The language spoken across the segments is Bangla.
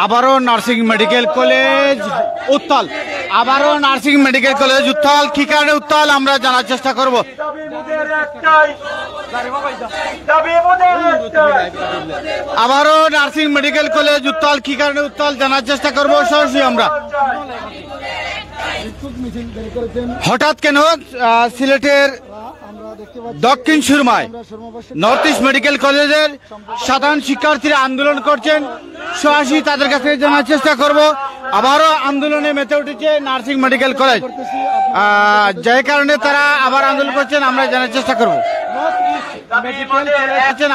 আবারও নার্সিং মেডিকেল কলেজ উত্তাল, আবারও নার্সিং মেডিকেল কলেজ উত্তাল। কি কারণে উত্তাল আমরা জানার চেষ্টা করব। আবারও নার্সিং মেডিকেল কলেজ উত্তাল, কি কারণে উত্তাল জানার চেষ্টা করব সরাসরি আমরা। হঠাৎ কেন সিলেটের দক্ষিণ সুরমায় নর্থ ইস্ট মেডিকেল কলেজের সাধারণ শিক্ষার্থীরা আন্দোলন করছেন, সরাসরি তাদের কাছে জানার চেষ্টা করব। আবারও আন্দোলনে মেতে উঠেছে নার্সিং মেডিকেল কলেজ, যে কারণে তারা আবার আন্দোলন করছেন আমরা জানার চেষ্টা করব।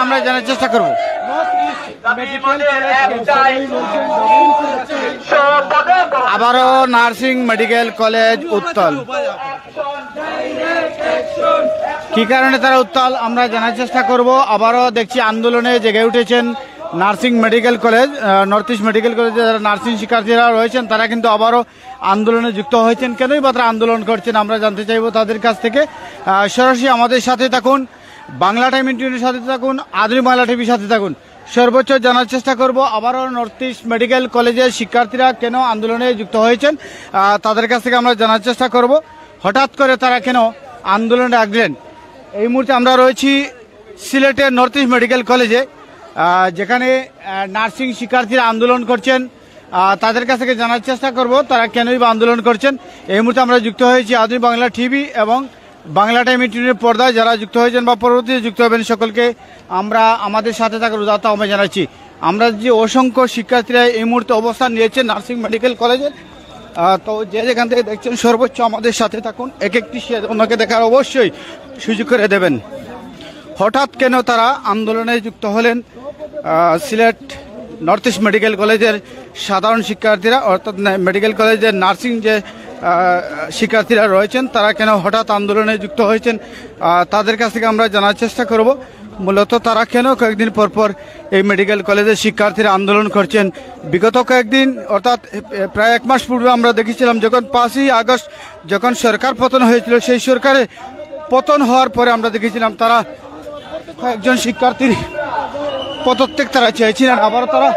আমরা জানার চেষ্টা করব। আবারও নার্সিং মেডিকেল কলেজ উত্তাল, কি কারণে তারা উত্তাল আমরা জানার চেষ্টা করব। আবারও দেখছি আন্দোলনে জেগে উঠেছেন nursing medical college, north east medical কলেজে যারা নার্সিং শিক্ষার্থীরা রয়েছেন তারা কিন্তু আবারও আন্দোলনে যুক্ত হয়েছেন। কেনই বা তারা আন্দোলন করছেন আমরা জানতে চাইব তাদের কাছ থেকে। সরাসরি আমাদের সাথে থাকুন, বাংলা টাইম ইন্টারভিউর সাথে থাকুন, আধুনিক বাংলা টিভির সাথে থাকুন, সর্বোচ্চ জানার চেষ্টা করব আবারও নর্থ ইস্ট মেডিকেল কলেজের শিক্ষার্থীরা কেন আন্দোলনে যুক্ত হয়েছেন তাদের কাছ থেকে আমরা জানার চেষ্টা করব। হঠাৎ করে তারা কেন আন্দোলনে ডাকলেন। এই মুহূর্তে আমরা রয়েছি সিলেটের নর্থ ইস্ট মেডিকেল কলেজে, যেখানে নার্সিং শিক্ষার্থীরা আন্দোলন করছেন। তাদের কাছ থেকে জানার চেষ্টা করব তারা কেনই বা আন্দোলন করছেন। এই মুহূর্তে আমরা যুক্ত হয়েছি আধুনিক বাংলা টিভি এবং বাংলা টাইম ইন্টারভিউর পর্দায়। যারা যুক্ত হয়েছেন বা পরবর্তীতে যুক্ত হবেন সকলকে আমরা আমাদের সাথে থাকার উদারতা আমি জানাচ্ছি। আমরা যে অসংখ্য শিক্ষার্থীরা এই মুহূর্তে অবস্থান নিয়েছেন নার্সিং মেডিকেল কলেজে, তো যে যেখান থেকে দেখছেন সর্বোচ্চ আমাদের সাথে থাকুন, এক একটি অন্যকে দেখার অবশ্যই সুযোগ করে দেবেন। হঠাৎ কেন তারা আন্দোলনে যুক্ত হলেন সিলেট নর্থ ইস্ট মেডিকেল কলেজের সাধারণ শিক্ষার্থীরা, অর্থাৎ মেডিকেল কলেজের নার্সিং যে শিক্ষার্থীরা রয়েছেন তারা কেন হঠাৎ আন্দোলনে যুক্ত হয়েছেন তাদের কাছ থেকে আমরা জানার চেষ্টা করব। মূলত তারা কেন কয়েকদিন পরপর এই মেডিকেল কলেজের শিক্ষার্থীরা আন্দোলন করছেন। বিগত কয়েকদিন অর্থাৎ প্রায় এক মাস পূর্বে আমরা দেখেছিলাম যখন 5ই আগস্ট যখন সরকার পতন হয়েছিল, সেই সরকারে পতন হওয়ার পরে আমরা দেখেছিলাম তারা কয়েকজন শিক্ষার্থীর পদত্যাগ তারা চেয়েছিলেন। আবার তারা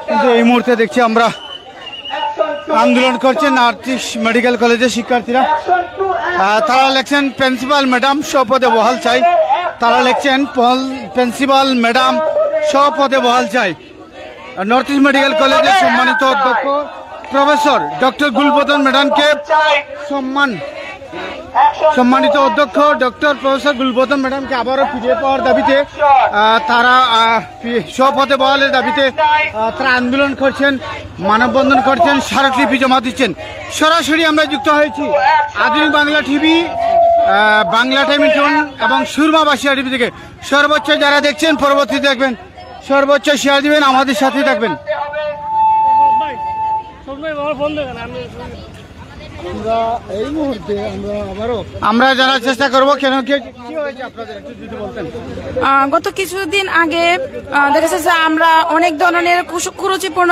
কিন্তু এই মুহূর্তে দেখছি আমরা আন্দোলন করছেন নর্থ ইস্ট মেডিকেল কলেজের শিক্ষার্থীরা। তারা লিখছেন প্রিন্সিপাল ম্যাডাম স্বপদে বহাল চাই, তারা লিখছেন প্রিন্সিপাল ম্যাডাম স্বপদে বহাল চাই। নর্থ ইস্ট মেডিকেল কলেজের সম্মানিত অধ্যক্ষ প্রফেসর ডক্টর গুলবদন ম্যাডামকে সম্মানিত অধ্যক্ষ ডক্টর প্রফেসর গুলবদন ম্যাডামকে আবারও ফিরিয়ে পাওয়ার দাবিতে তারা স্বপদে বহালের দাবিতে তারা আন্দোলন করছেন, মানববন্ধন করছেন, স্মারকলিপি জমা দিচ্ছেন। সরাসরি আমরা যুক্ত হয়েছি আধুনিক Bangla TV, Bangla time interview এবং সুরমা বাসিয়া টিভি থেকে। সর্বোচ্চ যারা দেখছেন পরবর্তীতে দেখবেন, সর্বোচ্চ শেয়ার দিবেন, আমাদের সাথে থাকবেন। এই মুহূর্তে আমরা জানার চেষ্টা করবো কেন কি হয়েছে আপনাদের একটু যদি বলতেন। গত কিছুদিন আগে দেখা যাচ্ছে আমরা অনেক ধরনের কুরুচিপূর্ণ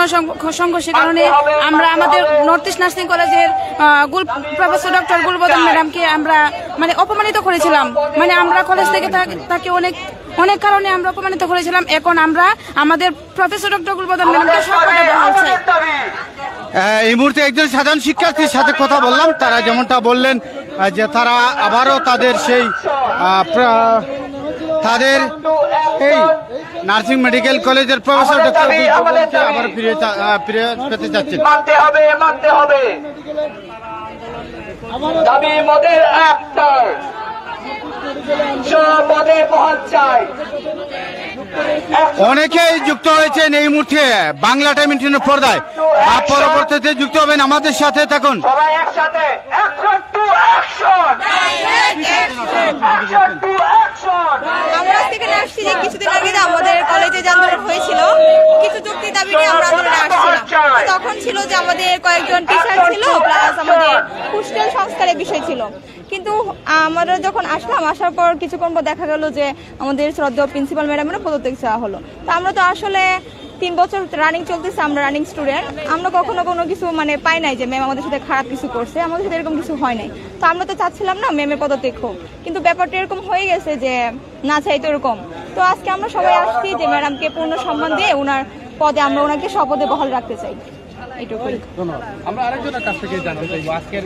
সংঘর্ষের কারণে আমরা আমাদের নর্থ ইস্ট নার্সিং কলেজের প্রফেসর ডক্টর গুলবদন ম্যাডামকে আমরা মানে অপমানিত করেছিলাম। মানে আমরা কলেজ থেকে তাকে অনেক কারণে আমরা অপমানিত করেছিলাম। এখন আমরা আমাদের প্রফেসর ডক্টর গুলবদন ম্যাডামকে স্বপদে বহাল চাই। এই মুহূর্তে একজন সাধারণ শিক্ষার্থীর সাথে কথা বললাম, তারা যেমনটা বললেন যে তারা আবারও তাদের সেই তাদের এই নার্সিং মেডিকেল কলেজের প্রফেসর ডক্টর গুলবদনকে আবার ফিরে পেতে চাচ্ছেন। অনেকেই যুক্ত হয়েছেন এই মুহূর্তে বাংলা টাইম ইন্টারনেট পর্দায়, পরবর্তীতে যুক্ত হবেন, আমাদের সাথে থাকুন। আমরা থেকে আসছি যে কিছুদিন আগে আমাদের কলেজে যে আন্দোলন হয়েছিল, কিছু যুক্তি দাবি নিয়ে আমরা আন্দোলনে আসছিলাম। তখন ছিল যে আমাদের কয়েকজন টিচার ছিল, প্লাস আমাদের হোস্টেল সংস্কারের বিষয় ছিল। কিন্তু আমরা যখন আসলাম, আসার পর কিছুক্ষণ পর দেখা গেল যে আমাদের শ্রদ্ধেয় প্রিন্সিপাল ম্যাডামেরও পদত্যাগ চাওয়া হলো। তো আমরা তো আসলে 3 বছর রানিং চলতেছে, আমরা রানিং স্টুডেন্ট, আমরা কখনো কোনো কিছু মানে পাই নাই যে ম্যাম আমাদের সাথে খারাপ কিছু করছে, আমাদের সাথে এরকম কিছু হয় নাই। তো আমরা তো চাচ্ছিলাম না ম্যামের পদত্যাগ হোক, কিন্তু ব্যাপারটা এরকম হয়ে গেছে যে না চাই তো এরকম। তো আজকে আমরা সবাই আসছি যে ম্যাডামকে পূর্ণ সম্মান দিয়ে ওনার পদে আমরা ওনাকে শপথে বহাল রাখতে চাই। এটুকুই। আমরা আরেকজনের কাছ থেকে জানতে চাইবো আজকের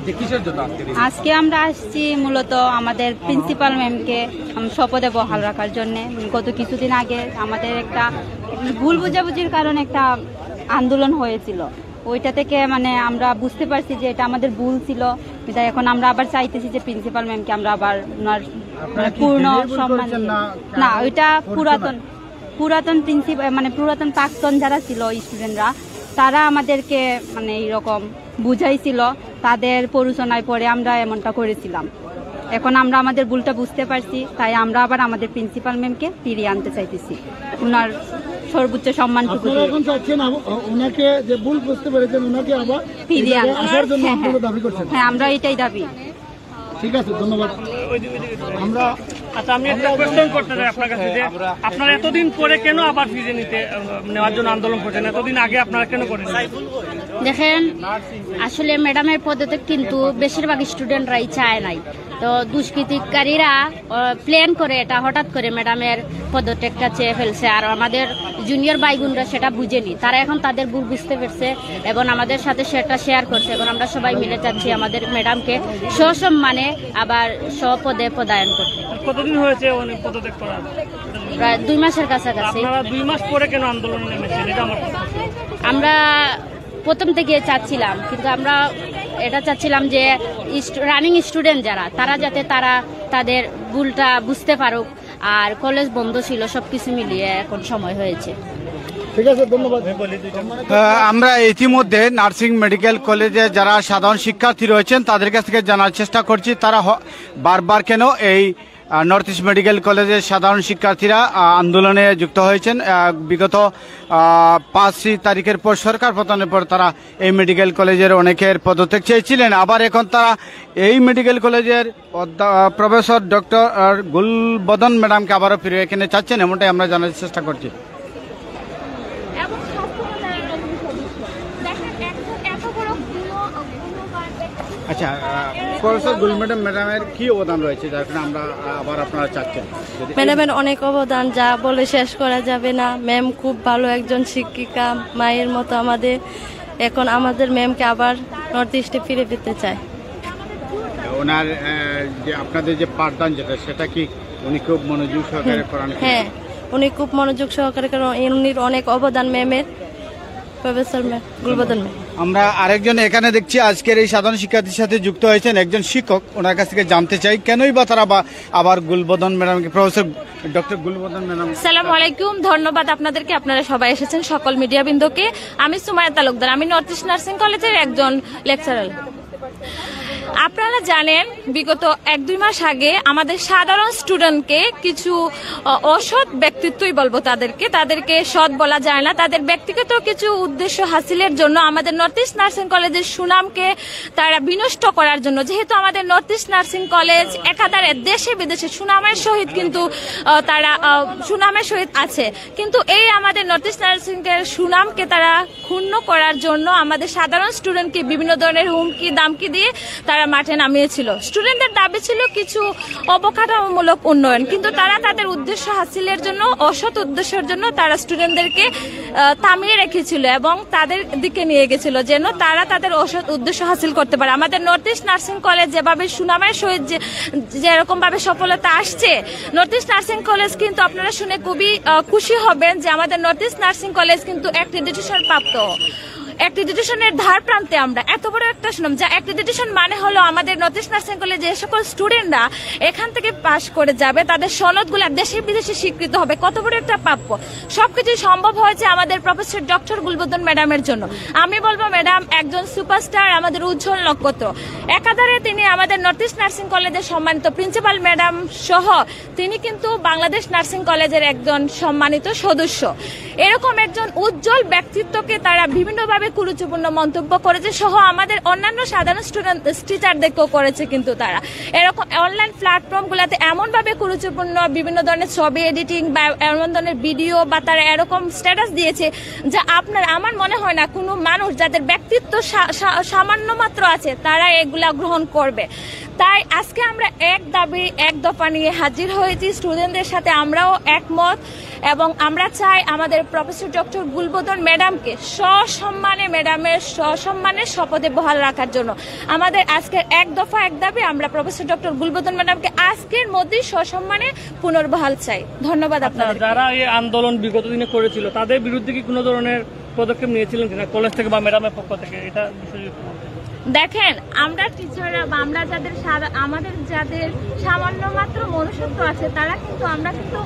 যে কিসের জন্য আজকে আমরা আসছি মূলত আমাদের প্রিন্সিপাল ম্যামকে শপথে বহাল রাখার জন্য। গত কিছুদিন আগে আমাদের একটা ভুল বোঝাবুঝির কারণে একটা আন্দোলন হয়েছিল, ওইটা থেকে মানে আমরা বুঝতে পারছি যে এটা আমাদের ভুল ছিল, তাই এখন আমরা আবার চাইতেছি যে প্রিন্সিপাল ম্যামকে আমরা আবার ওনার পূর্ণ সম্মান, না ওইটা পুরাতন প্রিন্সিপাল মানে পুরাতন প্রাক্তন যারা ছিল স্টুডেন্টরা, তারা আমাদেরকে মানে এইরকম বুঝাইছিল, তাদের প্ররোচনায় পরে আমরা এমনটা করেছিলাম। এখন আমরা আমাদের ভুলটা বুঝতে পারছি, তাই আমরা আবার আমাদের প্রিন্সিপাল ম্যামকে ফিরিয়ে আনতে চাইতেছি ওনার সর্বোচ্চ সম্মানটুকু। এখন চাচ্ছেন ওনাকে যে ভুল বুঝতে পেরেছেন ওনাকে আবার ফিরিয়ে আসার জন্য আপনারা দাবি করছেন? হ্যাঁ, আমরা এটাই দাবি। ঠিক আছে, ধন্যবাদ। আমরা আচ্ছা, আমি একটা কোয়েশ্চেন করতে চাই আপনার কাছে যে আপনারা এতদিন পরে কেন আবার ফিজে নেওয়ার জন্য আন্দোলন করছেন? এতদিন আগে আপনারা কেন করেন? দেখেন, আসলে ম্যাডামের পদত্যাগ কিন্তু বেশিরভাগ স্টুডেন্টরাই চায় নাই। তো দুষ্কৃতিকারীরা প্ল্যান করে এটা হঠাৎ করে ম্যাডামের পদত্যাগটা চেয়ে ফেলছে, আর আমাদের জুনিয়র ভাইগুনরা সেটা বুঝেনি। তারা এখন তাদের ভুল বুঝতে পেরেছে এবং আমাদের সাথে সেটা শেয়ার করছে। এবং আমরা সবাই মিলে চাচ্ছি আমাদের ম্যাডামকে সসম্মানে আবার স্বপদে পদায়ন করতে। কতদিন হয়েছে পদত্যাগ করা? প্রায় 2 মাসের কাছাকাছি। আপনারা 2 মাস পরে কেন আন্দোলনে নেমেছেন? এটা আমার প্রশ্ন। আমরা প্রথম থেকে চাচ্ছিলাম, কিন্তু আমরা এটা চাচ্ছিলাম যে রানিং স্টুডেন্ট যারা, তারা যাতে তাদের ভুলটা বুঝতে পারুক। আর কলেজ বন্ধ ছিল, সবকিছু মিলিয়ে এখন সময় হয়েছে। ঠিক আছে, ধন্যবাদ। আমরা ইতিমধ্যে নার্সিং মেডিকেল কলেজে যারা সাধারণ শিক্ষার্থী রয়েছেন তাদের কাছ থেকে জানার চেষ্টা করছি তারা বারবার কেন এই নর্থ ইস্ট মেডিকেল কলেজের সাধারণ শিক্ষার্থীরা আন্দোলনে যুক্ত হয়েছেন। বিগত 5 তারিখের পর সরকার পতনের পর তারা এই মেডিকেল কলেজের অনেকের পদত্যাগ চেয়েছিলেন। আবার এখন তারা এই মেডিকেল কলেজের প্রফেসর ডক্টর গুলবদন ম্যাডামকে আবারও ফিরে এখানে চাচ্ছেন, এমনটাই আমরা জানার চেষ্টা করছি। আচ্ছা, প্রফেসর গুল ম্যাডামের কি অবদান রয়েছে যার কারণে আমরা আবার আপনারা চাচ্ছেন? ম্যাডামের অনেক অবদান, যা বলে শেষ করা যাবে না। ম্যাম খুব ভালো একজন শিক্ষিকা, মায়ের মতো আমাদের। এখন আমাদের ম্যামকে আবার নর্থ ইস্টে ফিরে পেতে চায়। ওনার যে আপনাদের যে পাঠদান যেটা, সেটা কি উনি খুব মনোযোগ সহকারে করান? হ্যাঁ, উনি খুব মনোযোগ সহকারে করেন। উনির অনেক অবদান ম্যামের, প্রফেসর ম্যাম গুলবদন ম্যাম। আমরা আরেকজন এখানে দেখছি আজকের এই সাধারণ শিক্ষার্থীর সাথে যুক্ত হয়েছেন একজন শিক্ষক। ওনার কাছ থেকে জানতে চাই কেনই বা তারা আবার গুলবদন ম্যাডামকে, প্রফেসর ডক্টর গুলবদন ম্যাডাম। আসসালামু আলাইকুম, ধন্যবাদ আপনাদেরকে, আপনারা সবাই এসেছেন, সকল মিডিয়া বৃন্দকে। আমি সুমায়া তালুকদার, আমি নর্থ ইস্ট নার্সিং কলেজের একজন লেকচারার। আপনারা জানেন বিগত 1-2 মাস আগে আমাদের সাধারণ স্টুডেন্টকে কিছু অসৎ ব্যক্তিত্বই বলবো, তাদেরকে সৎ বলা যায় না, তাদের ব্যক্তিগত কিছু উদ্দেশ্য হাসিলের জন্য আমাদের নর্থ ইস্ট নার্সিং কলেজের সুনামকে তারা বিনষ্ট করার জন্য, যেহেতু আমাদের নর্থ ইস্ট নার্সিং কলেজ একাধারে দেশে বিদেশে সুনামের সহিত কিন্তু তারা সুনামের সহিত আছে, কিন্তু এই আমাদের নর্থ ইস্ট নার্সিং এর সুনামকে তারা ক্ষুণ্ণ করার জন্য আমাদের সাধারণ স্টুডেন্টকে বিভিন্ন ধরনের হুমকি দামকি দিয়ে তারা মাঠে নামিয়েছিল। স্টুডেন্টদের দাবি ছিল কিছু অবকাঠামোমূলক উন্নয়ন, কিন্তু তারা তাদের উদ্দেশ্য হাসিলের জন্য, অসৎ উদ্দেশ্যের জন্য তারা স্টুডেন্টদেরকে থামিয়ে রেখেছিল এবং তাদের দিকে নিয়ে গেছিল যেন তারা তাদের অসৎ উদ্দেশ্য হাসিল করতে পারে। আমাদের নর্থ ইস্ট নার্সিং কলেজ যেভাবে সুনামের সহিত যেরকম ভাবে সফলতা আসছে, নর্থ ইস্ট নার্সিং কলেজ কিন্তু আপনারা শুনে খুবই খুশি হবেন যে আমাদের নর্থ ইস্ট নার্সিং কলেজ কিন্তু অ্যাক্রিডিটেশন প্রাপ্ত। অ্যাক্রিডিটেশনের ধার প্রান্তে আমরা, এত বড় একটা সুনাম, যা অ্যাক্রিডিটেশন মানে হলো আমাদের নর্থ ইস্ট নার্সিং কলেজে যে সকল স্টুডেন্টরা এখান থেকে পাশ করে যাবে তাদের সনদগুলো দেশে বিদেশে স্বীকৃত হবে। কত বড় একটা প্রাপ্য! সবকিছু সম্ভব হয়েছে আমাদের প্রফেসর ডক্টর গুলবদন ম্যাডামের জন্য। আমি বলবো ম্যাডাম একজন সুপারস্টার, আমাদের উজ্জ্বল নক্ষত্র। একাধারে তিনি আমাদের নর্থ ইস্ট নার্সিং কলেজের সম্মানিত প্রিন্সিপাল ম্যাডাম সহ তিনি কিন্তু বাংলাদেশ নার্সিং কলেজের একজন সম্মানিত সদস্য। এরকম একজন উজ্জ্বল ব্যক্তিত্বকে তারা বিভিন্নভাবে কুরুচিপূর্ণ মন্তব্য করেছে, সহ আমাদের অন্যান্য সাধারণ স্টুডেন্ট টিচারদেরকেও করেছে। কিন্তু তারা এরকম অনলাইন প্ল্যাটফর্ম গুলাতে এমন ভাবে কুরুচিপূর্ণ বিভিন্ন ধরনের ছবি এডিটিং বা এমন ধরনের ভিডিও বা তারা এরকম স্ট্যাটাস দিয়েছে যা আমার মনে হয় না কোনো মানুষ যাদের ব্যক্তিত্ব সামান্য মাত্র আছে তারা এগুলা গ্রহণ করবে। তাই আজকে আমরা এক দাবি এক দফা নিয়ে হাজির হয়েছি স্টুডেন্টদের সাথে, আমরাও একমত এবং আমরা চাই আমাদের প্রফেসর ডক্টর গুলবদন ম্যাডামকে সসম্মানে শপথে বহাল রাখার জন্য আমাদের আজকের এক দফা এক দাবি, আমরা প্রফেসর ডক্টর গুলবদন ম্যাডামকে আজকের মধ্যেই সসম্মানে পুনর্বহাল চাই। ধন্যবাদ আপনাদের। যারা এই আন্দোলন বিগত দিনে করেছিল তাদের বিরুদ্ধে কি কোনো ধরনের পদক্ষেপ নিয়েছিলেন কিনা কলেজ থেকে বা ম্যাডামের পক্ষ থেকে, এটা বিষয়ে? দেখেন, আমরা টিচাররা বা আমরা আমাদের যাদের সামান্য মাত্র মনুষ্যত্ব আছে তারা কিন্তু আমরা কিন্তু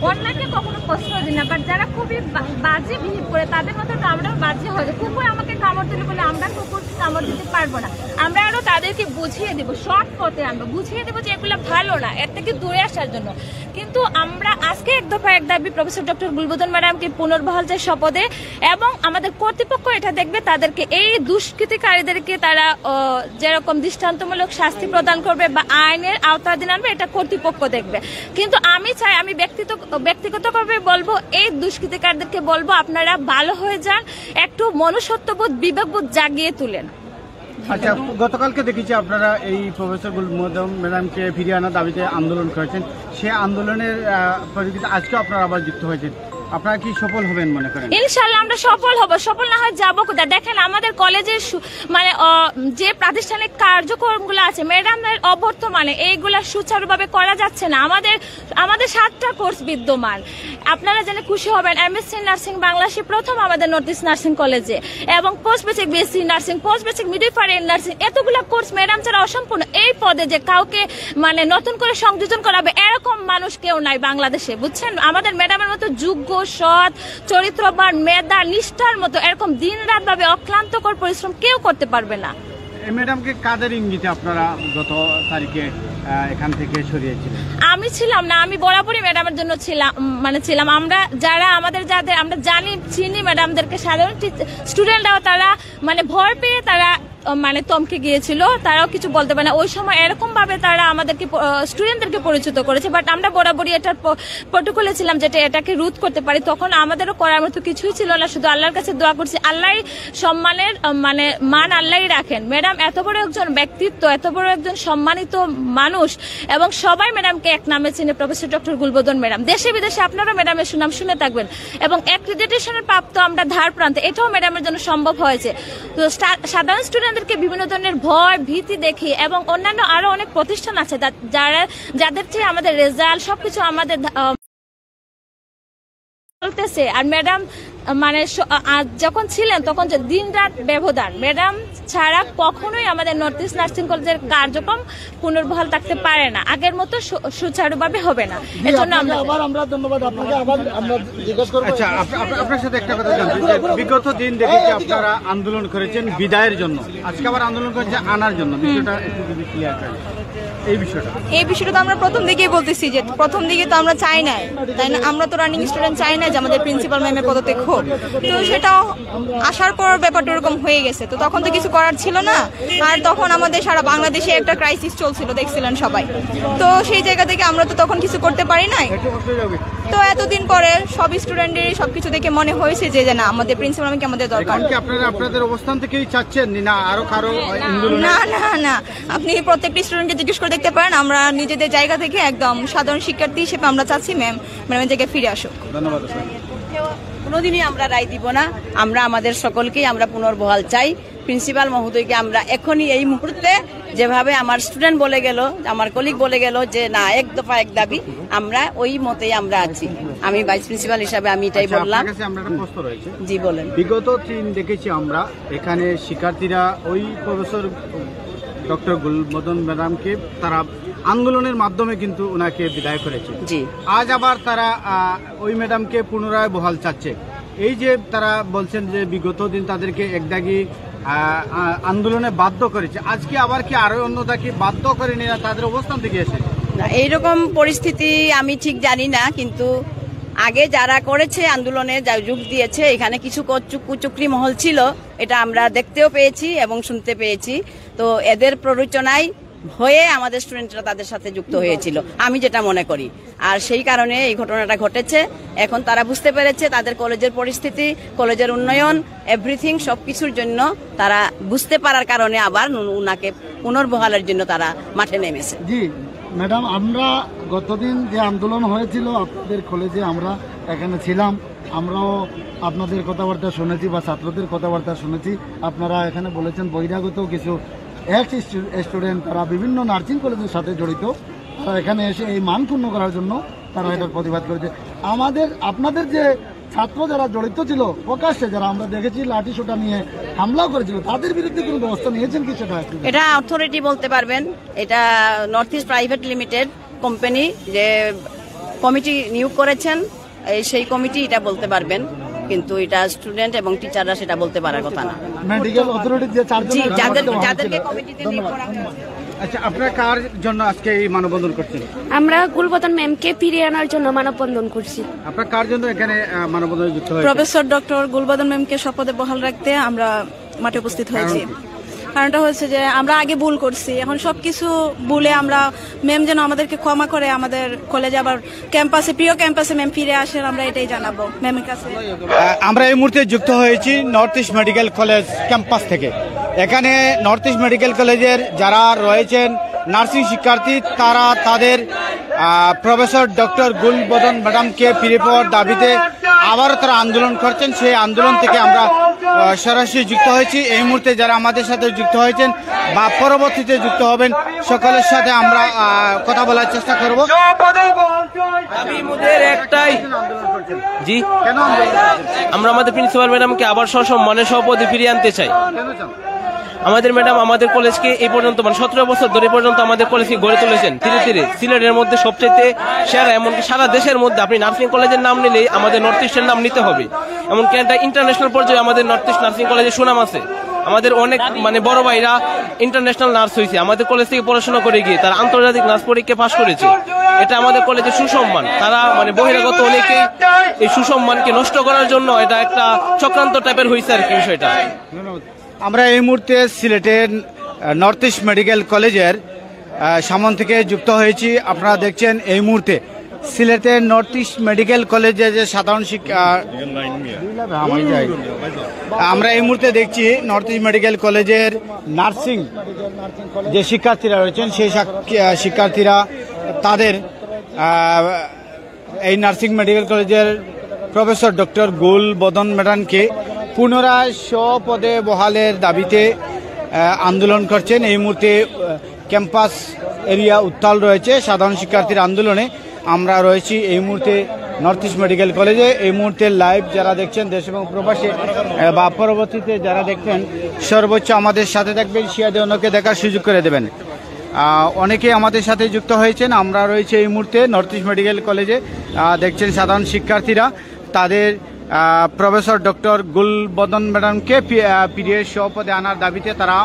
অন্যকে কখনো কষ্ট দিই না, বাট যারা খুবই বাজে বিহেভ করে তাদের মতো তো আমরাও বাজে হয়। কুকুর আমাকে কামড় দিলে বলে আমরা কুকুরকে কামড় দিতে পারবো না, আমরা আরো তাদেরকে বুঝিয়ে দেবো, শর্ট পথে আমরা বুঝিয়ে দেবো যে এগুলো ভালো না, এর থেকে দূরে আসার জন্য। কিন্তু আমরা আজকে এক দফা এক দাবি প্রফেসর ডক্টর গুলবদন ম্যাডামকে পুনর্বহাল চাই শপথে, এবং আমাদের কর্তৃপক্ষ এটা দেখবে তাদেরকে এই দুষ্কৃতিকারীদেরকে তারা যেরকম দৃষ্টান্তমূলক শাস্তি প্রদান করবে বা আইনের আওতাধীন আনবে, এটা কর্তৃপক্ষ দেখবে। কিন্তু আমি চাই, আমি ব্যক্তিগতভাবে বলবো, এই দুষ্কৃতিকারীদেরকে বলবো আপনারা ভালো হয়ে যান, একটু মনুষ্যত্ববোধ বিবেকবোধ জাগিয়ে তুলেন। আচ্ছা, গতকালকে দেখেছি আপনারা এই প্রফেসর গুলবদন ম্যাডামকে ফিরিয়ে আনার দাবিতে আন্দোলন করেছেন, সে আন্দোলনের পরিপ্রেক্ষিতে আজকে আপনারা আবার যুক্ত হয়েছেন, আপনারা কি সফল হবেন মনে করেন? ইনশাআল্লাহ আমরা সফল হব, সফল না হয় যাবো কোথায়? দেখেন, আমাদের কলেজের মানে যে প্রাতিষ্ঠানিক কার্যক্রমগুলো আছে ম্যাডামের অবর্তমানে এইগুলা সুচারুভাবে করা যাচ্ছে না। আমাদের 7টা কোর্স বিদ্যমান, আপনারা জেনে খুশি হবেন। এমএসসি নার্সিং বাংলাদেশে প্রথম আমাদের নর্থ ইস্ট নার্সিং কলেজে, এবং post basic BSc nursing, post basic midwifery nursing, এতগুলা কোর্স ম্যাডাম ছাড়া অসম্পূর্ণ। এই পদে যে কাউকে মানে নতুন করে সংযোজন করাবে এরকম মানুষ কেউ নাই বাংলাদেশে, বুঝছেন? আমাদের ম্যাডামের মতো যোগ্য, সৎ, চরিত্রবান, মেধা, নিষ্ঠার মতো এরকম দিন রাত ভাবে অক্লান্তকর পরিশ্রম কেউ করতে পারবে না। এই ম্যাডামকে কাদের ইঙ্গিতে আপনারা গত তারিখে এখান থেকে সরিয়েছিলেন? আমি ছিলাম না, আমি বরাবরই ম্যাডামের জন্য ছিলাম। আমরা যারা যাদের আমরা জানি চিনি ম্যাডামদেরকে, সাধারণ স্টুডেন্টরাও তারা মানে ভয় পেয়ে তারা মানে তমকে গিয়েছিল, তারাও কিছু বলতে পারে না। ওই সময় এরকম ভাবে তারা আমাদেরকে স্টুডেন্টদেরকে পরিচিত করেছে, বাট আমরা বরাবরই এটার প্রটোকলে ছিলাম যেটা এটাকে রোধ করতে পারি। তখন আমাদেরও করার মতো কিছুই ছিল না, শুধু আল্লাহর কাছে দোয়া করছি, আল্লাহ সম্মানের মানে মান আল্লাহই রাখেন। ম্যাডাম এত বড় একজন ব্যক্তিত্ব, এত বড় একজন সম্মানিত মানুষ, এবং সবাই ম্যাডামকে এক নামে চিনে, প্রফেসর ডক্টর গুলবদন ম্যাডাম। দেশে বিদেশে আপনারা ম্যাডামের সুনাম শুনে থাকবেন, এবং অ্যাক্রিডিটেশনের প্রাপ্ত আমরা ধার প্রান্তে, এটাও ম্যাডামের জন্য সম্ভব হয়েছে। তো সাধারণ স্টুডেন্টদেরকে বিভিন্ন ধরনের ভয় ভীতি দেখি, এবং অন্যান্য আরো অনেক প্রতিষ্ঠান আছে যাদের চেয়ে আমাদের রেজাল্ট সবকিছু আমাদের চলতেছে। আর ম্যাডাম মানে যখন ছিলেন তখন যে দিন রাত ব্যবধান, ম্যাডাম ছাড়া কখনোই আমাদের নর্থ ইস্ট নার্সিং কলেজের কার্যক্রম পুনর্বহাল থাকতে পারে না, আগের মতো সুচারুভাবে হবে না। এর জন্য আমরা ধন্যবাদ আপনাকে। আবার আমরা জিজ্ঞেস করব, আচ্ছা আপনার সাথে একটা কথা জানতে চাই, বিগত দিন দেখেছি আপনারা আন্দোলন করেছেন বিদায়ের জন্য, আজকে আবার আন্দোলন করেছেন আনার জন্য, বিষয়টা একটু যদি ক্লিয়ার করেন। এই বিষয়টা তো আমরা প্রথম দিকেই বলতেছি যে প্রথম দিকে তো আমরা চাই না, তাই না? আমরা তো রানিং স্টুডেন্ট চাই না যে আমাদের প্রিন্সিপাল ম্যামের পদত্যাগ হোক। তো সেটা আসার পর ব্যাপারটা ওরকম হয়ে গেছে, তো তখন তো কিছু করার ছিল না। আর তখন আমাদের সারা বাংলাদেশে একটা ক্রাইসিস চলছিল, দেখছিলেন সবাই। তো সেই জায়গা থেকে আমরা তো তখন কিছু করতে পারি নাই। তো এতদিন পরে সব স্টুডেন্টেরই সবকিছু দেখে মনে হয়েছে যে না, আমাদের প্রিন্সিপাল ম্যামকে আমাদের দরকার। আপনাদের অবস্থান থেকেই চাচ্ছেন না আরো কারো? না না না, আপনি প্রত্যেকটি স্টুডেন্টকে জিজ্ঞেস করে দেখতে পারেন। আমরা নিজেদের জায়গা থেকে একদম সাধারণ শিক্ষার্থী হিসেবে আমরা চাচ্ছি ম্যামের জায়গায় ফিরে আসুক। ধন্যবাদ। কোনোদিনই আমরা রায় দিব না, আমরা আমাদের সকলকেই আমরা পুনর্বহাল চাই। প্রিন্সিপাল মহোদয়কে আমরা এখনই এই মুহূর্তে, যেভাবে আমার স্টুডেন্ট বলে গেল, আমার কলিগ বলে গেল যে না এক দফা এক দাবি, আমরা ওই মতেই আমরা আছি। আমি ভাইস প্রিন্সিপাল হিসাবে আমি এটাই বললাম। জি বলেন। বিগত দিন দেখেছি আমরা এখানে শিক্ষার্থীরা ওই প্রফেসর ডক্টর গুলবদন ম্যাডামকে তারা আন্দোলনের মাধ্যমে কিন্তু ওনাকে বিদায় করেছে। জি, আজ আবার তারা ওই ম্যাডামকে পুনরায় বহাল চাচ্ছে। এই যে তারা বলছেন যে বিগত দিন তাদেরকে একদাগি আন্দোলনে বাধ্য করেছে, আজকে আবার কি আরো অন্যদাকে বাধ্য করেনি না তাদের অবস্থান থেকে এসে? এইরকম পরিস্থিতি আমি ঠিক জানি না, কিন্তু আগে যারা করেছে আন্দোলনে যা যোগ দিয়েছে, এখানে কিছু কুচক্রি মহল ছিল, এটা আমরা দেখতেও পেয়েছি এবং শুনতে পেয়েছি। তো এদের প্ররোচনায় হয়ে আমাদের স্টুডেন্টরা তাদের সাথে যুক্ত হয়েছিল, আমি যেটা মনে করি। আর সেই কারণে এই ঘটনাটা ঘটেছে। এখন তারা বুঝতে পেরেছে তাদের কলেজের পরিস্থিতি, কলেজের উন্নয়ন, এভরিথিং সবকিছুর জন্য তারা বুঝতে পারার কারণে আবার উনাকে পুনর্বহালের জন্য তারা মাঠে নেমেছে। জি ম্যাডাম, আমরা গতদিন যে আন্দোলন হয়েছিল আপনাদের কলেজে আমরা এখানে ছিলাম, আমরাও আপনাদের কথাবার্তা শুনেছি বা ছাত্রদের কথাবার্তা শুনেছি। আপনারা এখানে বলেছেন বহিরাগত কিছু এক্স স্টুডেন্ট তারা বিভিন্ন নার্সিং কলেজের সাথে জড়িত, তারা এখানে এসে এই মান ক্ষুণ্ণ করার জন্য তারা এটার প্রতিবাদ করেছে। আপনাদের যে ছাত্র যারা জড়িত ছিল প্রকাশ্যে, যারা আমরা দেখেছি লাঠি সোটা নিয়ে হামলা করেছিল, তাদের বিরুদ্ধে কোনো ব্যবস্থা নিয়েছেন কি সেটা? এটা অথরিটি বলতে পারবেন। এটা north east private limited company যে কমিটি নিয়োগ করেছেন, সেই কমিটি এটা বলতে পারবেন, কিন্তু এটা স্টুডেন্ট এবং টিচাররা সেটা বলতে পারার কথা না। মেডিকেল অথরিটি যে যাদেরকে কমিটিতে নিয়োগ করা হয়েছে। আচ্ছা, আপনারা কার জন্য আজকে এই মানববন্ধন করছেন? আমরা গুলবদন ম্যামকে ফিরিয়ে আনার জন্য মানববন্ধন করছি। আপনারা কার জন্য এখানে মানববন্ধনে যুক্ত হয়েছেন? প্রফেসর ডক্টর গুলবদন ম্যামকে শপথে বহাল রাখতে আমরা মাঠে উপস্থিত হয়েছি। কারণটা হচ্ছে যে আমরা আগে ভুল করছি, এখন সবকিছু ভুলে আমরা ম্যাম যেন আমাদেরকে ক্ষমা করে আমাদের কলেজে আবার ক্যাম্পাসে, প্রিয় ক্যাম্পাসে ম্যাম ফিরে আসেন, আমরা এটাই জানাবো ম্যামের কাছে। আমরা এই মুহূর্তে যুক্ত হয়েছি north east medical college campus থেকে। এখানে নর্থ ইস্ট মেডিকেল কলেজের যারা রয়েছেন নার্সিং শিক্ষার্থী, তারা তাদের প্রফেসর ডক্টর গুলবদন ম্যাডামকে ফিরে পাওয়ার দাবিতে আবারও তারা আন্দোলন করছেন। সেই আন্দোলন থেকে আমরা সরাসরি যুক্ত হয়েছি। এই মুহূর্তে যারা আমাদের সাথে যুক্ত হয়েছেন বা পরবর্তীতে যুক্ত হবেন, সকলের সাথে আমরা কথা বলার চেষ্টা করব। একটাই জি, আমরা আমাদের প্রিন্সিপাল ম্যাডামকে আবার সসম্মানে সপদে ফিরিয়ে আনতে চাই। আমাদের ম্যাডাম আমাদের কলেজকে এই পর্যন্ত 17 বছর ধরে পর্যন্ত আমাদের কলেজকে গড়ে তুলেছেন। ধীরে ধীরে সিলেটের মধ্যে সবচেয়ে সেরা, এমনকি সারা দেশের মধ্যে আপনি নার্সিং কলেজের নাম নিলেই আমাদের নর্থ ইস্টের নাম নিতে হবে। এমনকি একটা ইন্টারন্যাশনাল পর্যায়ে আমাদের নর্থ ইস্ট নার্সিং কলেজের সুনাম আছে। আমাদের অনেক বড় ভাইরা ইন্টারন্যাশনাল নার্স হয়েছে আমাদের কলেজ থেকে পড়াশোনা করে গিয়ে, তারা আন্তর্জাতিক নার্স পরীক্ষা পাশ করেছে। এটা আমাদের কলেজের সুসম্মান। তারা বহিরাগত অনেকে এই সুসম্মানকে নষ্ট করার জন্য এটা একটা চক্রান্ত টাইপের হয়েছে আর কি বিষয়টা। আমরা এই মুহূর্তে সিলেটের নর্থ ইস্ট মেডিকেল কলেজের সামন থেকে যুক্ত হয়েছি। আপনারা দেখছেন এই মুহূর্তে সিলেটের নর্থ ইস্ট মেডিকেল কলেজে যে সাধারণ শিক্ষা, আমরা এই মুহূর্তে দেখছি নর্থ ইস্ট মেডিকেল কলেজের নার্সিং যে শিক্ষার্থীরা রয়েছেন, সেই শিক্ষার্থীরা তাদের এই নার্সিং মেডিকেল কলেজের প্রফেসর ডক্টর গুলবদন ম্যাডামকে পুনরায় স্বপদে বহালের দাবিতে আন্দোলন করছেন। এই মুহূর্তে ক্যাম্পাস এরিয়া উত্তাল রয়েছে সাধারণ শিক্ষার্থীর আন্দোলনে। আমরা রয়েছি এই মুহূর্তে নর্থ ইস্ট মেডিকেল কলেজে। এই মুহূর্তে লাইভ যারা দেখছেন দেশ এবং প্রবাসে বা পরবর্তীতে যারা দেখবেন, সর্বোচ্চ আমাদের সাথে থাকবেন, শেয়ার দিয়ে অন্যকে দেখার সুযোগ করে দেবেন। অনেকে আমাদের সাথে যুক্ত হয়েছেন। আমরা রয়েছে এই মুহূর্তে নর্থ ইস্ট মেডিকেল কলেজে। দেখছেন সাধারণ শিক্ষার্থীরা তাদের প্রফেসর ডক্টর গুলবদন ম্যাডামকে ফিরিয়ে স্বপদে আনার দাবিতে তারা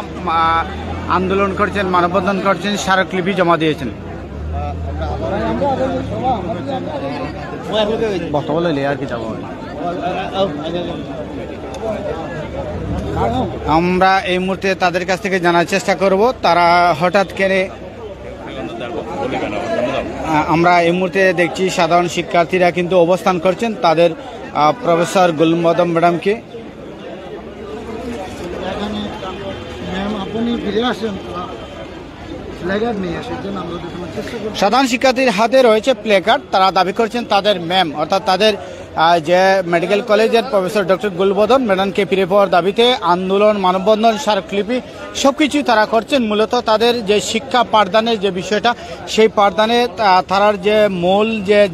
আন্দোলন করছেন, মানববন্ধন করছেন, স্মারকলিপি জমা দিয়েছেন। আমরা এই মুহূর্তে তাদের কাছ থেকে জানার চেষ্টা করব তারা হঠাৎ কেনে। আমরা এই মুহূর্তে দেখছি সাধারণ শিক্ষার্থীরা কিন্তু অবস্থান করছেন তাদের প্রফেসর গুলবদন ম্যাডামকে। সাধারণ শিক্ষার্থীর হাতে রয়েছে প্লেকার্ড। তারা দাবি করছেন তাদের ম্যাম অর্থাৎ তাদের যে মেডিকেল কলেজের প্রফেসর ডক্টর গুলবদন ম্যাডামকে ফিরে পাওয়ার দাবিতে আন্দোলন, মানববন্ধন, স্মারকলিপি সবকিছুই তারা করছেন। মূলত তাদের যে শিক্ষা পাঠদানের যে বিষয়টা, সেই পাঠদানে তারার যে মূল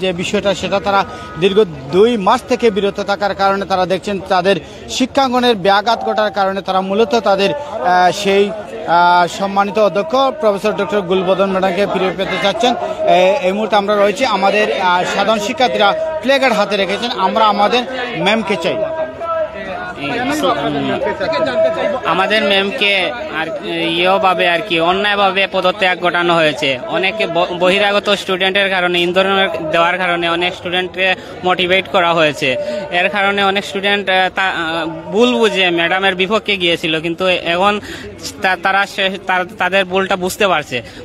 যে বিষয়টা, সেটা তারা দীর্ঘ 2 মাস থেকে বিরত থাকার কারণে তারা দেখছেন তাদের শিক্ষাঙ্গনের ব্যাঘাত ঘটার কারণে তারা মূলত তাদের সেই সম্মানিত অধ্যক্ষ প্রফেসর ডক্টর গুলবদন ম্যাডামকে ফিরে পেতে চাচ্ছেন। এই মুহূর্তে আমরা রয়েছি, আমাদের সাধারণ শিক্ষার্থীরা প্লেকার্ড হাতে রেখেছেন, আমরা আমাদের ম্যামকে চাই। আমাদের ম্যামকে আর ইয়েভাবে আর কি অন্যায়ভাবে পদত্যাগ ঘটানো হয়েছে। অনেকে বহিরাগত স্টুডেন্টের কারণে ইন্ধন দেওয়ার কারণে অনেক স্টুডেন্টকে মোটিভেট করা হয়েছে। এর কারণে অনেক স্টুডেন্ট ভুল বুঝে ম্যাডামের বিপক্ষে গিয়েছিল, কিন্তু এখন তারা তাদের ভুলটা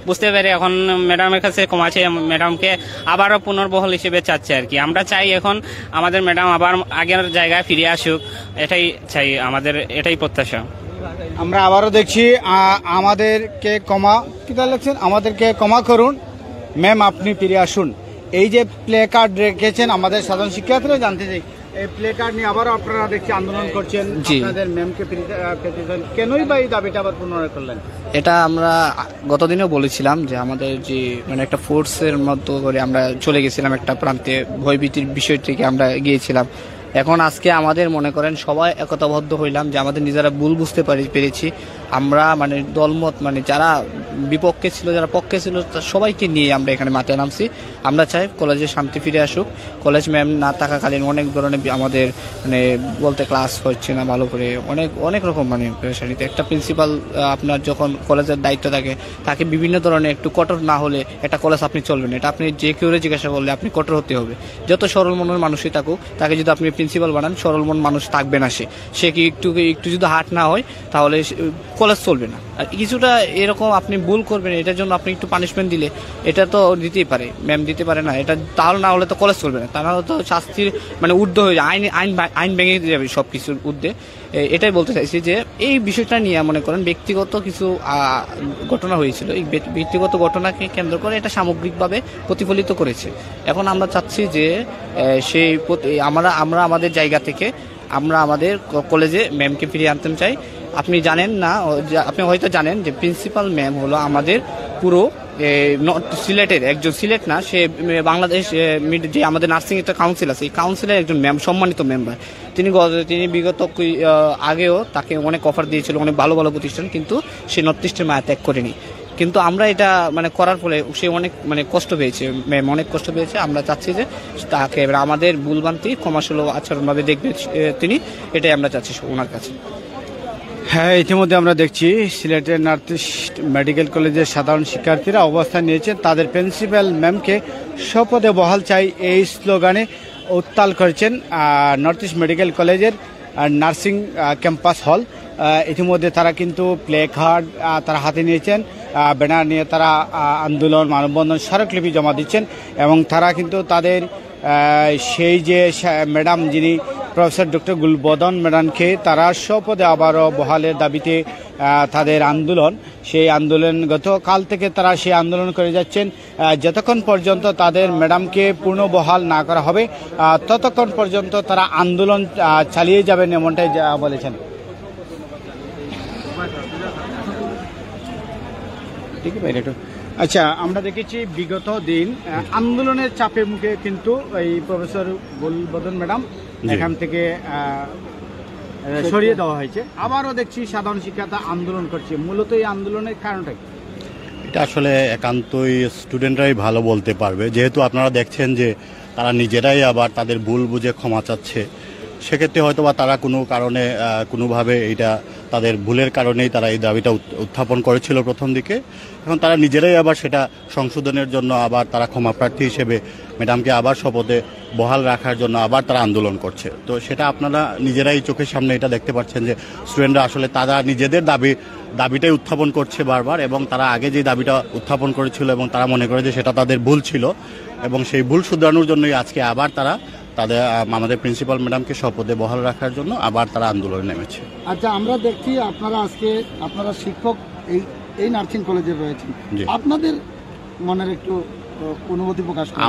বুঝতে পেরে এখন ম্যাডামের কাছে ক্ষমা চেয়ে ম্যাডামকে আবারও পুনর্বহাল হিসেবে চাচ্ছে আর কি। আমরা চাই এখন আমাদের ম্যাডাম আবার আগের জায়গায় ফিরে আসুক, এটাই চাই, আমাদের এটাই প্রত্যাশা। আমরা আবারও দেখছি আমাদেরকে আমাদেরকে ক্ষমা করুন ম্যাম, আপনি ফিরে আসুন। এই যে প্লে কার্ড রেখেছেন আমাদের সাধারণ শিক্ষার্থীরা জানতে চাই, এই প্লে কার্ড নিয়ে আবারও আপনারা দেখছি আন্দোলন করছেন, আপনাদের ম্যামকে পেতে চান, কেনই বা এই দাবিটা আবার পুনরায় করলেন? এটা আমরা গতদিনেও বলেছিলাম যে আমাদের যে মানে একটা ফোর্সের মতো করে আমরা চলে গেছিলাম একটা প্রান্তে, ভয়ভীতির বিষয় থেকে আমরা গিয়েছিলাম। এখন আজকে আমাদের মনে করেন সবাই একতাবদ্ধ হইলাম যে আমাদের নিজেরা ভুল বুঝতে পেরেছি। আমরা মানে দলমত মানে যারা বিপক্ষে ছিল যারা পক্ষে ছিল সবাইকে নিয়ে আমরা এখানে মাঠে নামছি। আমরা চাই কলেজে শান্তি ফিরে আসুক। কলেজ ম্যাম না থাকাকালীন অনেক ধরনের আমাদের মানে বলতে ক্লাস হচ্ছে না ভালো করে, অনেক রকম মানে পেরেশানিতে। একটা প্রিন্সিপাল আপনার যখন কলেজের দায়িত্ব থাকে তাকে বিভিন্ন ধরনের একটু কঠোর না হলে একটা কলেজ আপনি চলবেন, এটা আপনি যে কেউ জিজ্ঞাসা করলে আপনি কঠোর হতে হবে। যত সরল মনের মানুষই থাকুক, তাকে যদি আপনি প্রিন্সিপাল বানান সরল মন মানুষ থাকবে না, সে কি একটু যদি হাট না হয় তাহলে কলেজ চলবে না। আর কিছুটা এরকম আপনি ভুল করবেন, এটার জন্য আপনি একটু পানিশমেন্ট দিলে এটা তো দিতেই পারে, ম্যাম দিতে পারে না এটা, তাহলে না হলে তো কলেজ চলবে না, তাহলে তো শাস্তির মানে ঊর্ধ্ব হয়ে যায়, আইন ভেঙে যাবে সব কিছুর ঊর্ধ্বে। এটাই বলতে চাইছি যে এই বিষয়টা নিয়ে মনে করেন ব্যক্তিগত কিছু ঘটনা হয়েছিল, এই ব্যক্তিগত ঘটনাকে কেন্দ্র করে এটা সামগ্রিকভাবে প্রতিফলিত করেছে। এখন আমরা চাচ্ছি যে সেই আমরা আমাদের জায়গা থেকে আমরা আমাদের কলেজে ম্যামকে ফিরিয়ে আনতে চাই। আপনি জানেন না, আপনি হয়তো জানেন যে প্রিন্সিপাল ম্যাম হলো আমাদের পুরো সিলেটের একজন, সিলেট না সে বাংলাদেশ যে আমাদের নার্সিং একটা কাউন্সিল আছে, এই কাউন্সিলের একজন ম্যাম, সম্মানিত মেম্বার। তিনি বিগত আগেও তাকে অনেক অফার দিয়েছিল অনেক ভালো ভালো প্রতিষ্ঠান, কিন্তু সে নর্থ ইস্টের মায়া ত্যাগ করেনি। কিন্তু আমরা এটা মানে করার ফলে সে অনেক মানে কষ্ট পেয়েছে, ম্যাম অনেক কষ্ট পেয়েছে। আমরা চাচ্ছি যে তাকে আমাদের ভুলভ্রান্তি ক্ষমাসুলভ আচরণভাবে দেখবে তিনি, এটাই আমরা চাচ্ছি ওনার কাছে। হ্যাঁ, ইতিমধ্যে আমরা দেখছি সিলেটের নর্থ ইস্ট মেডিকেল কলেজের সাধারণ শিক্ষার্থীরা অবস্থান নিয়েছেন, তাদের প্রিন্সিপাল ম্যামকে শপথে বহাল চাই এই স্লোগানে উত্তাল করেছেন নর্থ ইস্ট মেডিকেল কলেজের নার্সিং ক্যাম্পাস হল। ইতিমধ্যে তারা কিন্তু প্লে কার্ড তারা হাতে নিয়েছেন, ব্যানার নিয়ে তারা আন্দোলন মানববন্ধন স্মারকলিপি জমা দিচ্ছেন এবং তারা কিন্তু তাদের সেই যে ম্যাডাম যিনি প্রফেসর ডক্টর গুলবদন ম্যাডামকে তারা শপথে আবারও বহালের দাবিতে তাদের আন্দোলন, সেই আন্দোলন গতকাল থেকে তারা সেই আন্দোলন করে যাচ্ছেন। যতক্ষণ পর্যন্ত তাদের ম্যাডামকে পূর্ণ বহাল না করা হবে ততক্ষণ পর্যন্ত তারা আন্দোলন চালিয়ে যাবেন, এমনটাই বলেছেন। ঠিক আছে, আচ্ছা, আমরা দেখেছি বিগত দিন আন্দোলনের চাপে মুখে কিন্তু এই প্রফেসর গুলবদন ম্যাডাম এখান থেকে সরিয়ে দেওয়া হয়েছে। আবারও দেখছি সাধারণ শিক্ষার্থী আন্দোলন করছে, মূলত এই আন্দোলনের কারণটা কি? এটা আসলে একান্তই স্টুডেন্টরাই ভালো বলতে পারবে, যেহেতু আপনারা দেখছেন যে তারা নিজেরাই আবার তাদের ভুল বুঝে ক্ষমা চাচ্ছে। সেক্ষেত্রে হয়তো বা তারা কোনো কারণে কোনোভাবে এইটা তাদের ভুলের কারণেই তারা এই দাবিটা উত্থাপন করেছিল প্রথম দিকে। এখন তারা নিজেরাই আবার সেটা সংশোধনের জন্য আবার তারা ক্ষমাপ্রার্থী হিসেবে ম্যাডামকে আবার শপথে বহাল রাখার জন্য আবার তারা আন্দোলন করছে। তো সেটা আপনারা নিজেরাই চোখের সামনে এটা দেখতে পাচ্ছেন যে স্টুডেন্টরা আসলে তারা নিজেদের দাবিটাই উত্থাপন করছে বারবার, এবং তারা আগে যে দাবিটা উত্থাপন করেছিল এবং তারা মনে করে যে সেটা তাদের ভুল ছিল, এবং সেই ভুল শুধরানোর জন্যই আজকে আবার তারা আমাদের প্রিন্সিপাল ম্যাডামকে শপথে বহাল রাখার জন্য আবার তারা আন্দোলনে নেমেছে। আচ্ছা, আমরা দেখছি আপনারা শিক্ষক এই নার্সিং কলেজে রয়েছেন, আপনাদের মনের একটু অনুভূতি প্রকাশ করুন।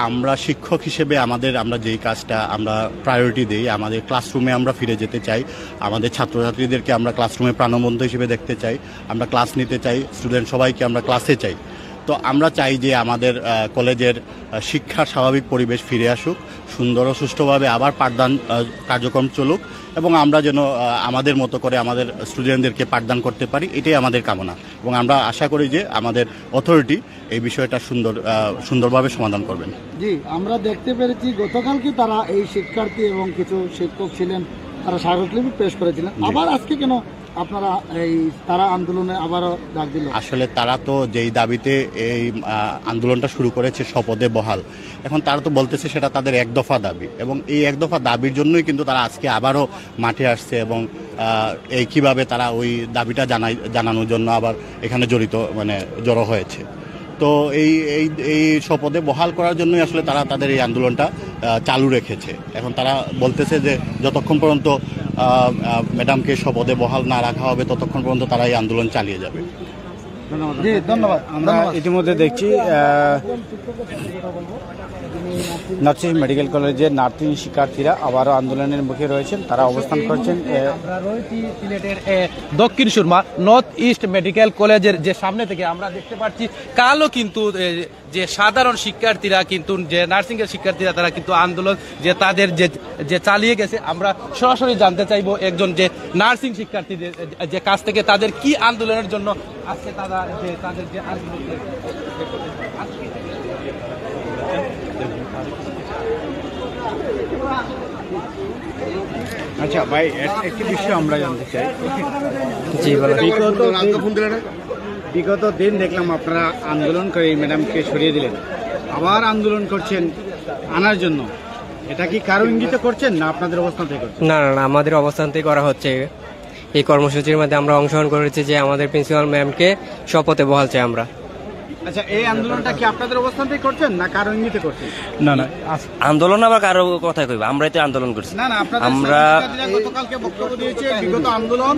আমরা শিক্ষক হিসেবে আমরা যেই কাজটা আমরা প্রায়োরিটি দিই, আমাদের ক্লাসরুমে আমরা ফিরে যেতে চাই, আমাদের ছাত্রছাত্রীদেরকে আমরা ক্লাসরুমে প্রাণবন্ত হিসেবে দেখতে চাই, আমরা ক্লাস নিতে চাই, স্টুডেন্ট সবাইকে আমরা ক্লাসে চাই। তো আমরা চাই যে আমাদের কলেজের শিক্ষার স্বাভাবিক পরিবেশ ফিরে আসুক, সুন্দর ও সুষ্ঠুভাবে আবার পাঠদান কার্যক্রম চলুক, এবং আমরা যেন আমাদের মতো করে আমাদের স্টুডেন্টদেরকে পাঠদান করতে পারি, এটাই আমাদের কামনা। এবং আমরা আশা করি যে আমাদের অথরিটি এই বিষয়টা সুন্দরভাবে সমাধান করবেন। জি, আমরা দেখতে পেরেছি গতকালকে তারা এই শিক্ষার্থী এবং কিছু শিক্ষক ছিলেন, তারা স্মারকলিপি পেশ করেছিলেন, আবার আজকে কেন আপনারা তারা আন্দোলনে আবারও ডাক দিল? আসলে তারা তো যেই দাবিতে এই আন্দোলনটা শুরু করেছে শপথে বহাল, এখন তারা তো বলতেছে সেটা তাদের এক দফা দাবি, এবং এই এক দফা দাবির জন্যই কিন্তু তারা আজকে আবারও মাঠে আসছে, এবং এই কিভাবে তারা ওই দাবিটা জানানোর জন্য আবার এখানে জড়ো হয়েছে। তো এই শপথে বহাল করার জন্যই আসলে তারা তাদের এই আন্দোলনটা চালু রেখেছে। এখন তারা বলতেছে যে যতক্ষণ পর্যন্ত ম্যাডামকে শপথে বহাল না রাখা হবে ততক্ষণ পর্যন্ত তারা এই আন্দোলন চালিয়ে যাবে। ধন্যবাদ। আমরা ইতিমধ্যে দেখছি নর্থইস্ট মেডিকেল কলেজের নার্সিং শিক্ষার্থীরা আবারও আন্দোলনের মুখে রয়েছেন, তারা অবস্থান করছেন। আমরা রয়েছি সিলেটের Dakshin Surma north east medical কলেজের যে সামনে থেকে আমরা দেখতে পাচ্ছি কালও কিন্তু যে সাধারণ শিক্ষার্থীরা কিন্তু যে নার্সিং এর শিক্ষার্থীরা তারা কিন্তু আন্দোলন যে তাদের যে চালিয়ে গেছে। আমরা সরাসরি জানতে চাইবো একজন যে নার্সিং শিক্ষার্থীদের যে কাছ থেকে তাদের কি আন্দোলনের জন্য আজকে তাদের যে আন্দোলন। আচ্ছা ভাই, একটি বিষয় আমরা জানতে চাই। বিগত দিন দেখলাম আপনারা আন্দোলন করে ম্যাডামকে সরিয়ে দিলেন, আবার আন্দোলন করছেন আনার জন্য, এটা কি কারো ইঙ্গিত করছেন না আপনাদের অবস্থান থেকে করছেন? না, আমাদের অবস্থান থেকে করা হচ্ছে। এই কর্মসূচির মধ্যে আমরা অংশগ্রহণ করেছি যে আমাদের প্রিন্সিপাল ম্যামকে শপথে বহাল চাই আমরা। আচ্ছা, এই আন্দোলনটা কি আপনাদের অবস্থান থেকে করছেন না কারো ইঙ্গিতে করছেন? না, আন্দোলন আবার কারো কথাই কইবা, আমরাই তো আন্দোলন করছি। না, আমরা গতকালকে বক্তব্য দিয়েছে বিগত আন্দোলন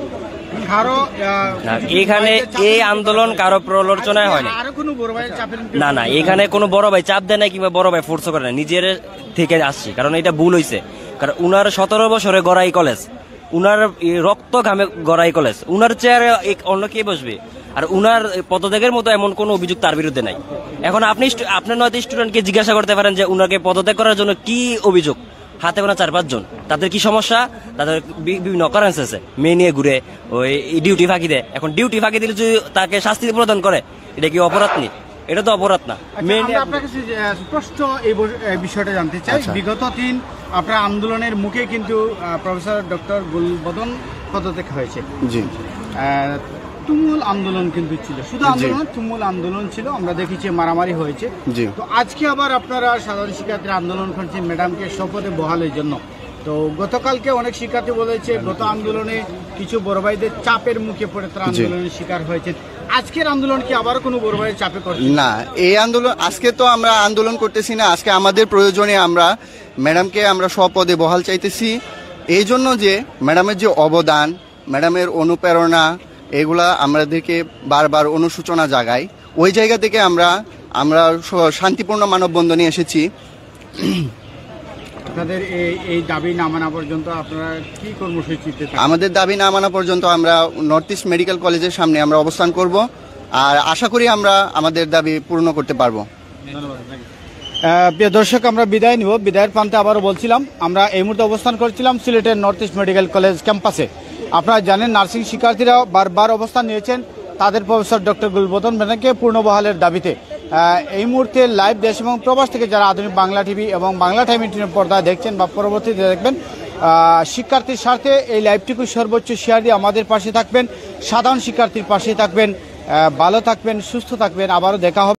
কারো এখানে এই আন্দোলন কারো প্রলোচনায় হয় না। আরো কোনো বড় ভাইয়ের চাপের না, এখানে কোনো বড় ভাই চাপ দেয় না কিংবা বড় ভাই ফোর্স করে না, নিজের থেকে আসছি। কারণ এটা ভুল হয়েছে, কারণ উনার 17 বছরে গড়াই কলেজ, উনার রক্ত ঘামে গড়াই কলেজ, উনার চেয়ারে অন্য কে বসবে? আর উনার পদত্যাগের মতো এমন কোনো অভিযোগ তার বিরুদ্ধে নাই। এখন আপনার নয়তো স্টুডেন্টকে জিজ্ঞাসা করতে পারেন যে উনাকে পদত্যাগ করার জন্য কি অভিযোগ। হাতে গোনা 4-5 জন, তাদের কি সমস্যা? তাদের বিভিন্ন অকারেন্স আছে, মেয়ে নিয়ে ঘুরে, ওই ডিউটি ফাঁকি দেয়। এখন ডিউটি ফাঁকি দিলে যদি তাকে শাস্তি প্রদান করে, এটা কি অপরাধ নেই? এটা তো অপরাধ না। আপনার কাছে স্পষ্ট এই বিষয়টা জানতে চাই। বিগত দিন আপনার আন্দোলনের মুখে কিন্তু প্রফেসর ডক্টর গুলবদন পদত্যাগ হয়েছে। জি, তুমুল আন্দোলন কিন্তু ছিল, শুধু আন্দোলন, তুমুল আন্দোলন ছিল, আমরা দেখেছি মারামারি হয়েছে। তো আজকে আবার আপনারা সাধারণ শিক্ষার্থীরা আন্দোলন করছেন ম্যাডামকে শপথে বহালের জন্য। তো গতকালকে অনেক শিক্ষার্থী বলেছে গত আন্দোলনে কিছু বড় ভাইদের চাপের মুখে পড়ে তারা আন্দোলনের শিকার হয়েছে। আজকের আন্দোলন কি আবার কোনো বড় ভাইয়ের চাপে করছে? না, এই আন্দোলন আজকে তো আমরা আন্দোলন করতেছি না। আজকে আমাদের প্রয়োজনে আমরা ম্যাডামকে আমরা স্বপদে বহাল চাইতেছি, এই জন্য যে ম্যাডামের যে অবদান, ম্যাডামের অনুপ্রেরণা, এগুলা আমাদেরকে বারবার অনুশোচনা জাগায়। ওই জায়গা থেকে আমরা শান্তিপূর্ণ মানববন্ধনে এসেছি। আপনাদের এই দাবি না মানা পর্যন্ত আপনারা কি কর্মসূচিতে? আমাদের দাবি না মানা পর্যন্ত আমরা নর্থ ইস্ট মেডিকেল কলেজের সামনে আমরা অবস্থান করব, আর আশা করি আমরা আমাদের দাবি পূর্ণ করতে পারবো। প্রিয় দর্শক, আমরা বিদায় নিব। বিদায়ের প্রান্তে আবারও বলছিলাম, আমরা এই মুহূর্তে অবস্থান করছিলাম সিলেটের নর্থ ইস্ট মেডিকেল কলেজ ক্যাম্পাসে। আপনারা জানেন নার্সিং শিক্ষার্থীরা বারবার অবস্থান নিয়েছেন তাদের প্রফেসর ডক্টর গুলবদন ম্যাডামকে পূর্ণ বহালের দাবিতে। এই মুহূর্তে লাইভ দেশ এবং প্রবাস থেকে যারা আধুনিক বাংলা টিভি এবং বাংলা টাইম ইন্টারনেট পর্দায় দেখছেন বা পরবর্তীতে দেখবেন, শিক্ষার্থীর স্বার্থে এই লাইভটিকে সর্বোচ্চ শেয়ার দিয়ে আমাদের পাশে থাকবেন, সাধারণ শিক্ষার্থীর পাশে থাকবেন। ভালো থাকবেন, সুস্থ থাকবেন, আবারও দেখা হবে।